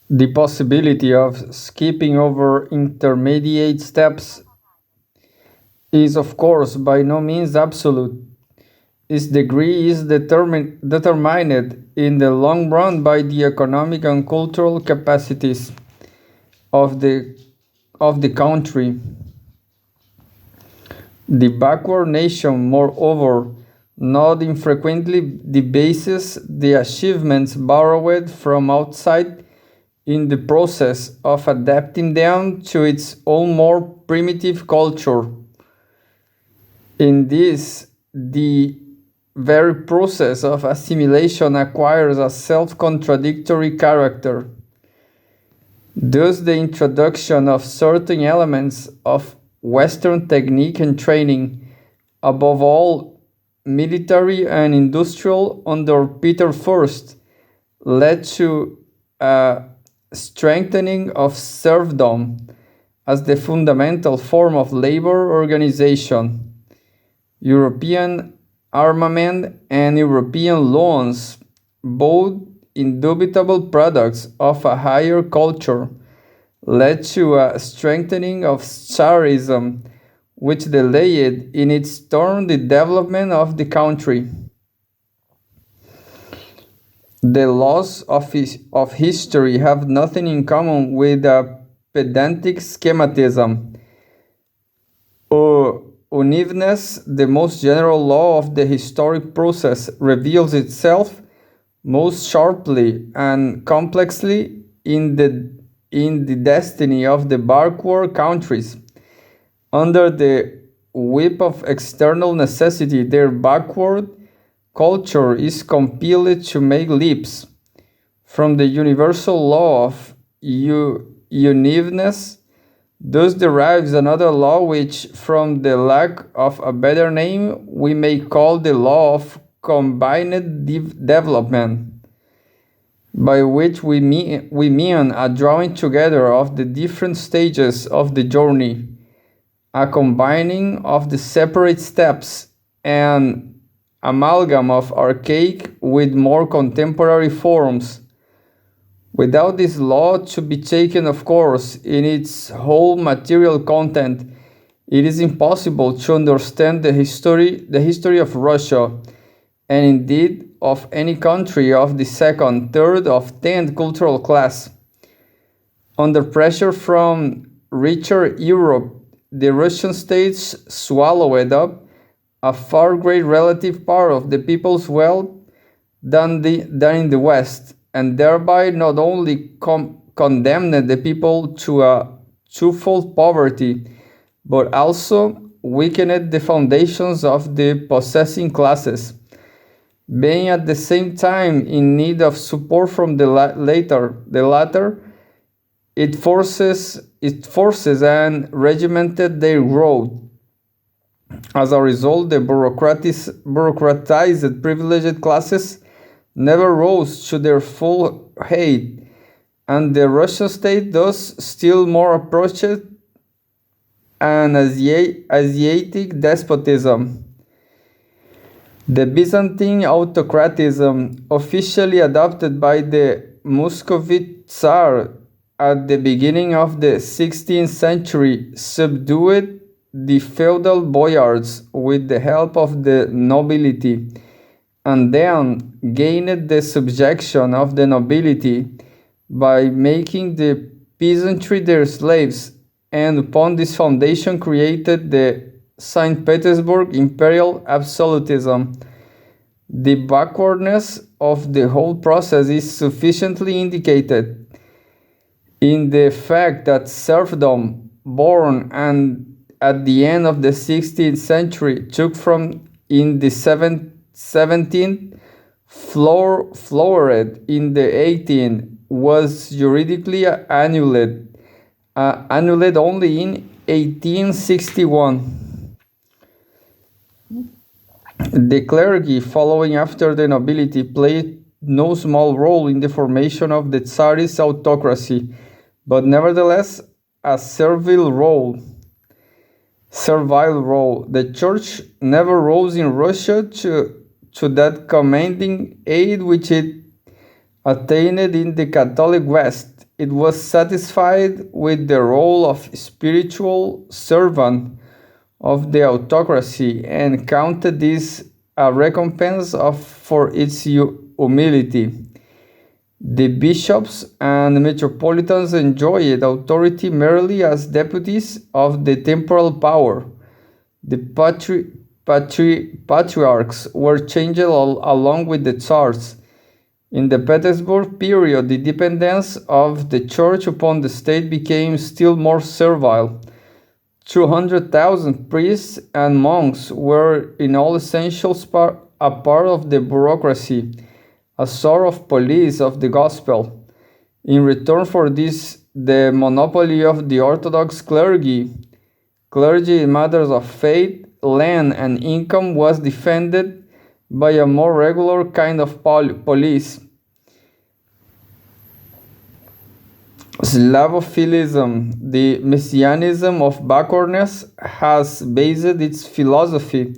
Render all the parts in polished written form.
The possibility of skipping over intermediate steps is, of course, by no means absolute. Its degree is determined in the long run by the economic and cultural capacities of the country. The backward nation, moreover, not infrequently debases the achievements borrowed from outside in the process of adapting them to its own more primitive culture. In this, the very process of assimilation acquires a self contradictory character. Thus, the introduction of certain elements of Western technique and training, above all military and industrial under Peter I, led to a strengthening of serfdom as the fundamental form of labor organization. European armament and European loans, both indubitable products of a higher culture, led to a strengthening of Tsarism, which delayed in its turn the development of the country. The laws of history have nothing in common with a pedantic schematism. Uneveness, the most general law of the historic process, reveals itself most sharply and complexly in the destiny of the backward countries. Under the whip of external necessity, their backward culture is compelled to make leaps. From the universal law of uneveness, thus derives another law which, from the lack of a better name, we may call the law of combined development, by which we mean a drawing together of the different stages of the journey, a combining of the separate steps, and amalgam of archaic with more contemporary forms. Without this law to be taken, of course, in its whole material content, it is impossible to understand the history of Russia, and indeed of any country of the second, third, or tenth cultural class. Under pressure from richer Europe, the Russian states swallowed up a far greater relative part of the people's wealth than in the West, and thereby not only condemned the people to a twofold poverty, but also weakened the foundations of the possessing classes. Being at the same time in need of support from the latter, it forces and regimented their growth. As a result, the bureaucratized privileged classes never rose to their full height, and the Russian state thus still more approached an Asiatic despotism. The Byzantine autocratism, officially adopted by the Muscovite Tsar at the beginning of the 16th century, subdued the feudal boyards with the help of the nobility, and then gained the subjection of the nobility by making the peasantry their slaves, and upon this foundation created the St. Petersburg imperial absolutism. The backwardness of the whole process is sufficiently indicated in the fact that serfdom, born and at the end of the 16th century, took from in the 17th, flowered in the 18th, was juridically annulled only in 1861. The clergy, following after the nobility, played no small role in the formation of the Tsarist autocracy, but nevertheless a servile role. The church never rose in Russia to that commanding aid which it attained in the Catholic West. it was satisfied with the role of spiritual servant of the autocracy and counted this a recompense for its humility. The bishops and metropolitans enjoyed authority merely as deputies of the temporal power. The patriarchs were changed along with the tsars. In the Petersburg period, the dependence of the church upon the state became still more servile. 200,000 priests and monks were in all essentials a part of the bureaucracy, a sort of police of the gospel. In return for this, the monopoly of the Orthodox clergy in matters of faith, land, and income was defended by a more regular kind of police. Slavophilism, the messianism of backwardness, has based its philosophy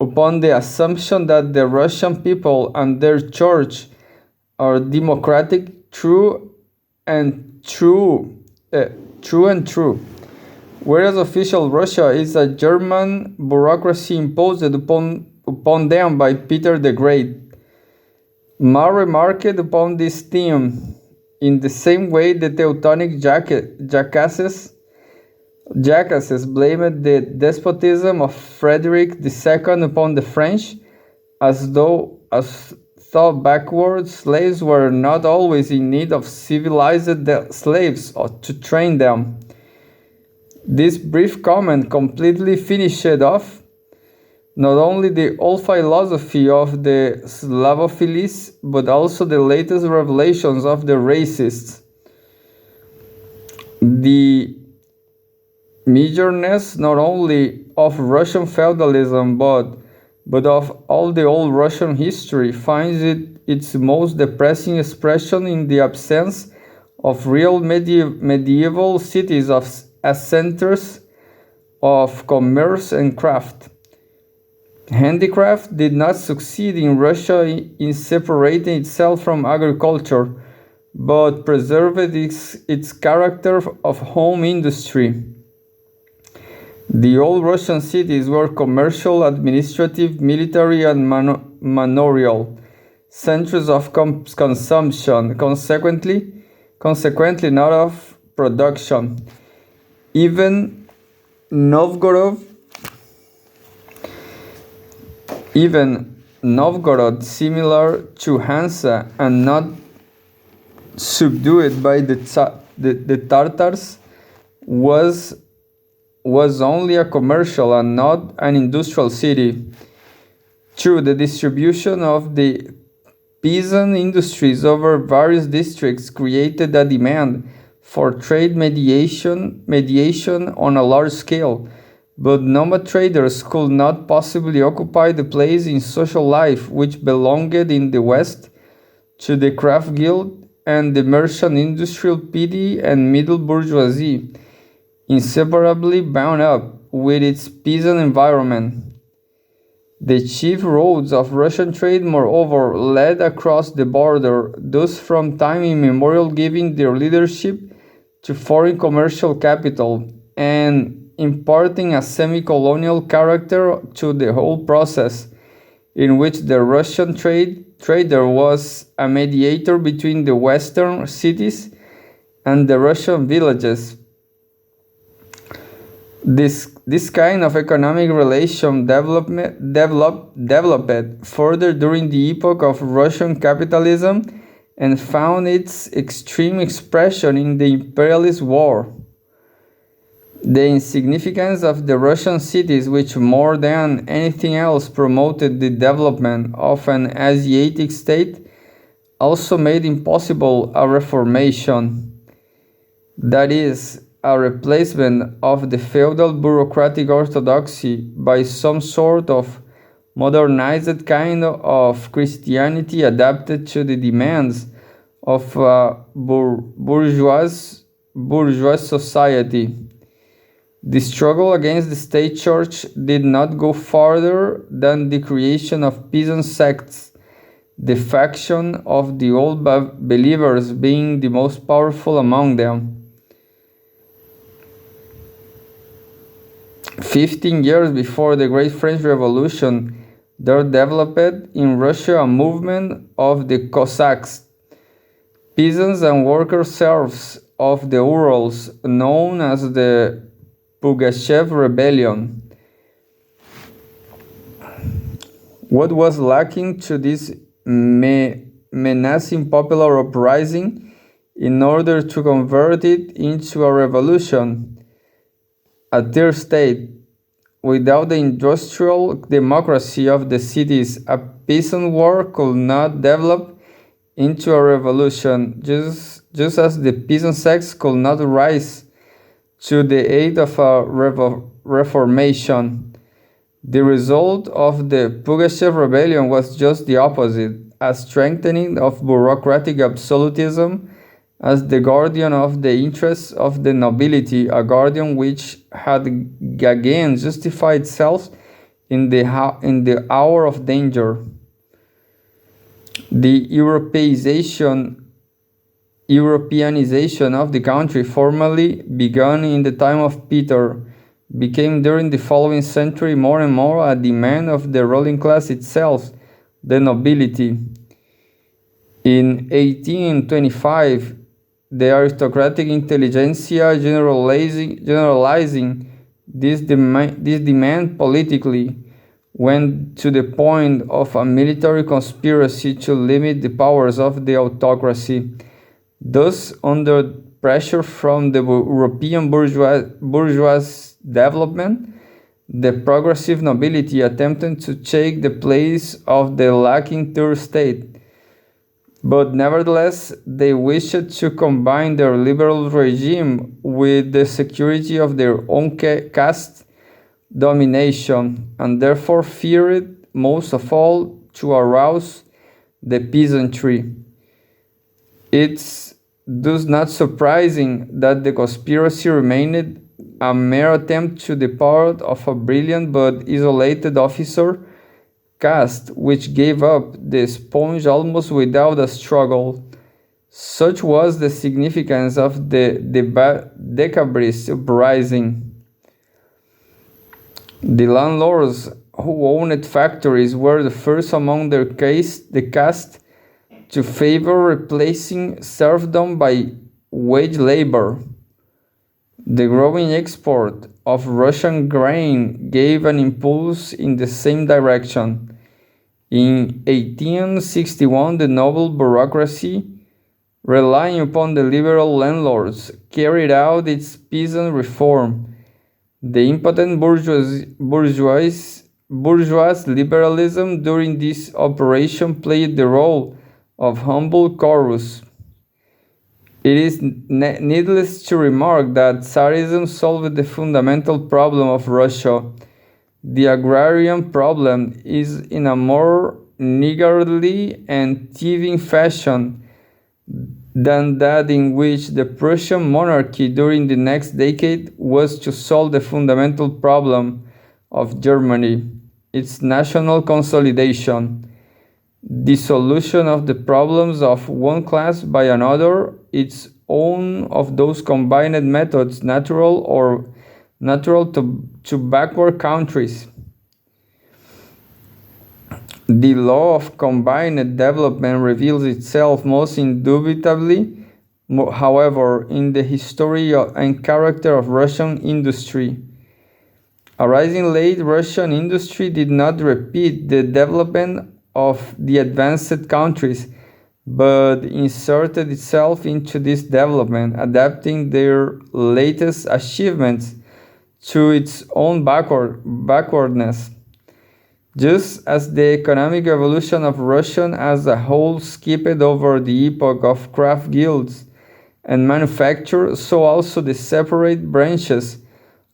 upon the assumption that the Russian people and their church are democratic, true and true, whereas official Russia is a German bureaucracy imposed upon them by Peter the Great. Ma remarked upon this theme in the same way the Teutonic jackasses blamed the despotism of Frederick II upon the French, as though backward slaves were not always in need of civilized slaves to train them. This brief comment completely finished off not only the old philosophy of the Slavophilists, but also the latest revelations of the racists. The meagerness not only of Russian feudalism, but of all the old Russian history finds its most depressing expression in the absence of real medieval cities as centers of commerce and craft. Handicraft did not succeed in Russia in separating itself from agriculture, but preserved its character of home industry. The old Russian cities were commercial, administrative, military, and manorial centers of consumption, consequently not of production. Even Novgorod, similar to Hansa and not subdued by the Tartars, was only a commercial and not an industrial city. Through the distribution of the peasant industries over various districts created a demand for trade mediation on a large scale, but nomad traders could not possibly occupy the place in social life which belonged in the West to the craft guild and the merchant industrial petty and middle bourgeoisie, inseparably bound up with its peasant environment. The chief roads of Russian trade, moreover, led across the border, thus from time immemorial giving their leadership to foreign commercial capital and imparting a semi-colonial character to the whole process, in which the Russian trader was a mediator between the western cities and the Russian villages. This kind of economic relation developed further during the epoch of Russian capitalism and found its extreme expression in the imperialist war. The insignificance of the Russian cities, which more than anything else promoted the development of an Asiatic state, also made impossible a reformation. That is, a replacement of the feudal bureaucratic orthodoxy by some sort of modernized kind of Christianity adapted to the demands of bourgeois society. The struggle against the state church did not go farther than the creation of peasant sects the faction of the old believers being the most powerful among them. 15 years before the Great French Revolution, there developed in Russia a movement of the Cossacks, peasants and worker serfs of the Urals, known as the Pugachev Rebellion. What was lacking to this menacing popular uprising in order to convert it into a revolution? A third state. Without the industrial democracy of the cities, a peasant war could not develop into a revolution, just as the peasant sects could not rise to the aid of a reformation. The result of the Pugachev rebellion was just the opposite, a strengthening of bureaucratic absolutism as the guardian of the interests of the nobility, a guardian which had again justified itself in the hour of danger. The Europeanization of the country, formally begun in the time of Peter, became during the following century more and more a demand of the ruling class itself, the nobility. In 1825, the aristocratic intelligentsia generalizing this demand politically went to the point of a military conspiracy to limit the powers of the autocracy. Thus, under pressure from the European bourgeois development, the progressive nobility attempted to take the place of the lacking third state. But nevertheless, they wished to combine their liberal regime with the security of their own caste domination, and therefore feared most of all to arouse the peasantry. It's thus not surprising that the conspiracy remained a mere attempt to the part of a brilliant but isolated officer caste, which gave up the sponge almost without a struggle. Such was the significance of the Decabrist uprising. The landlords who owned factories were the first among the caste to favor replacing serfdom by wage labor. The growing export of Russian grain gave an impulse in the same direction. In 1861, the noble bureaucracy, relying upon the liberal landlords, carried out its peasant reform. The impotent bourgeois liberalism during this operation played the role of humble chorus. It is needless to remark that Tsarism solved the fundamental problem of Russia. The agrarian problem is in a more niggardly and thieving fashion than that in which the Prussian monarchy during the next decade was to solve the fundamental problem of Germany, its national consolidation. The solution of the problems of one class by another, its own of those combined methods natural to backward countries. The law of combined development reveals itself most indubitably, however, in the history and character of Russian industry. A rising late Russian industry did not repeat the development of the advanced countries, but inserted itself into this development, adapting their latest achievements to its own backwardness. Just as the economic evolution of Russia as a whole skipped over the epoch of craft guilds and manufacture, so also the separate branches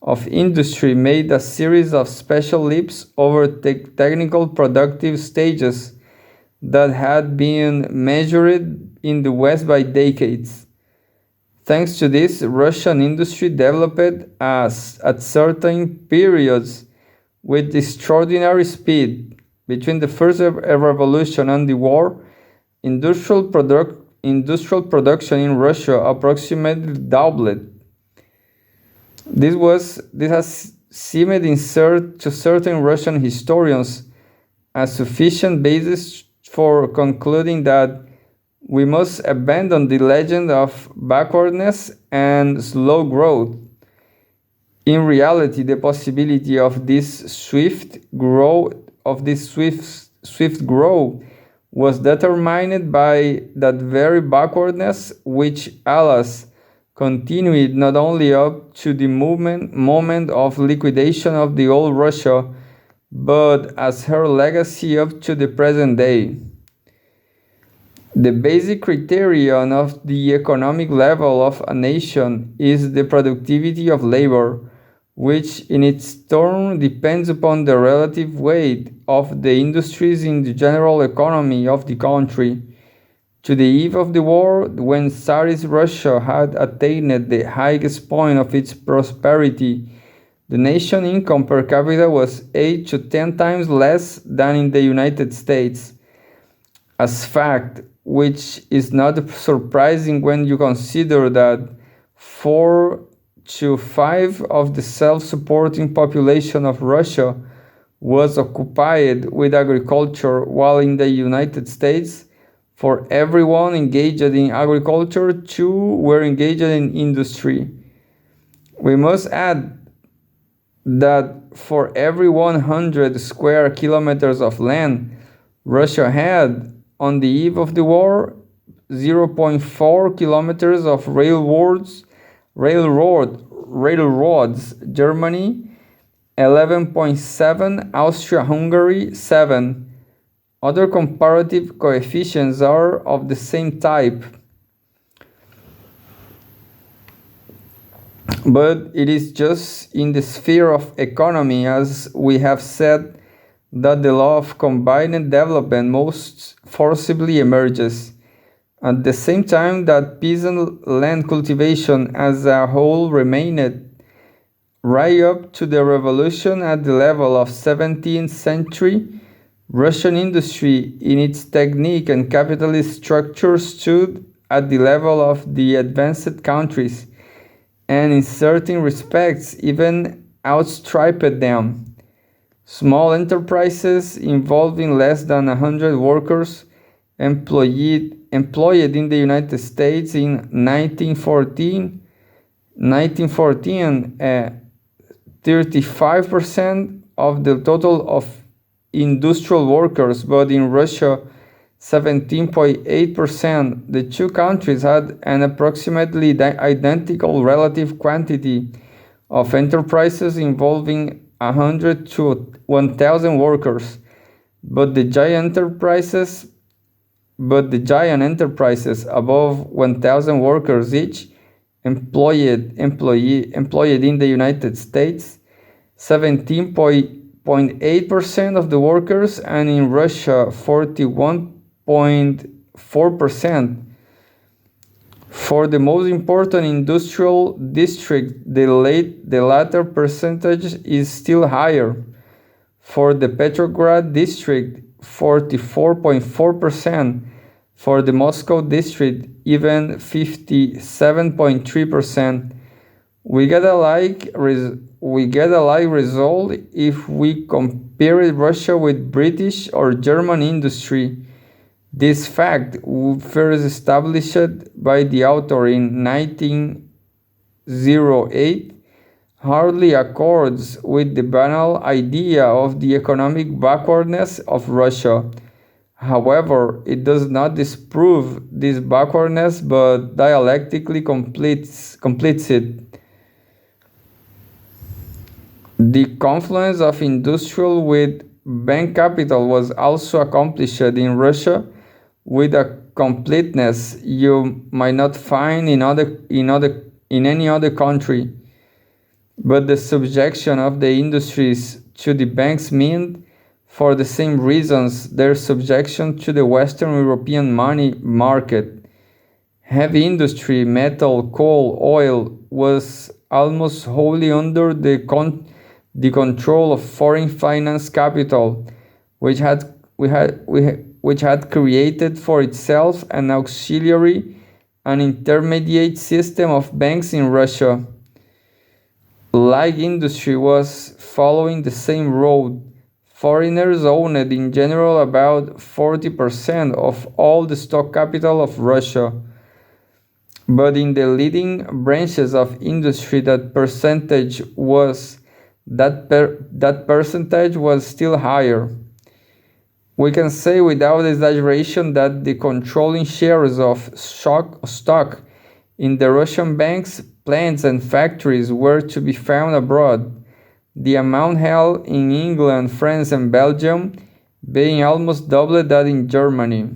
of industry made a series of special leaps over technical productive stages that had been measured in the West by decades. Thanks to this, Russian industry developed at certain periods with extraordinary speed, Between the first revolution and the war, industrial production in Russia approximately doubled. This has seemed to certain Russian historians a sufficient basis for concluding that we must abandon the legend of backwardness and slow growth. In reality, the possibility of this swift growth was determined by that very backwardness which, alas, continued not only up to the moment of liquidation of the old Russia, but as her legacy up to the present day. The basic criterion of the economic level of a nation is the productivity of labor, which in its turn depends upon the relative weight of the industries in the general economy of the country. To the eve of the war, when Tsarist Russia had attained the highest point of its prosperity, the nation income per capita was 8 to 10 times less than in the United States. As fact, which is not surprising when you consider that 4 to 5 of the self-supporting population of Russia was occupied with agriculture, while in the United States, for everyone engaged in agriculture, 2 were engaged in industry. We must add that for every 100 square kilometers of land, Russia had, on the eve of the war, 0.4 kilometers of railroads, Germany 11.7, Austria-Hungary 7. Other comparative coefficients are of the same type. But it is just in the sphere of economy, as we have said, that the law of combined development most forcibly emerges. At the same time that peasant land cultivation as a whole remained right up to the revolution at the level of 17th century, Russian industry in its technique and capitalist structure stood at the level of the advanced countries, and in certain respects even outstripped them. Small enterprises involving less than 100 workers employed in the United States in 1914, 35% of the total of industrial workers, but in Russia 17.8%. The two countries had an approximately identical relative quantity of enterprises involving 100 to 1,000 workers, but the giant enterprises above 1,000 workers each employed in the United States 17.8% of the workers, and in Russia 41.4%. For the most important industrial district, the latter percentage is still higher. For the Petrograd district, 44.4%. For the Moscow district, even 57.3%. We get a like result if we compare Russia with British or German industry. This fact, first established by the author in 1908, hardly accords with the banal idea of the economic backwardness of Russia. However, it does not disprove this backwardness, but dialectically completes it. The confluence of industrial with bank capital was also accomplished in Russia with a completeness you might not find in any other country. But the subjection of the industries to the banks meant, for the same reasons, their subjection to the Western European money market. Heavy industry, metal, coal, oil, was almost wholly under the control of foreign finance capital, which which had created for itself an auxiliary and intermediate system of banks in Russia. Like industry was following the same road. Foreigners owned in general about 40% of all the stock capital of Russia. But in the leading branches of industry that percentage was still higher. We can say without exaggeration that the controlling shares of stock in the Russian banks, plants and factories were to be found abroad, the amount held in England, France and Belgium being almost double that in Germany.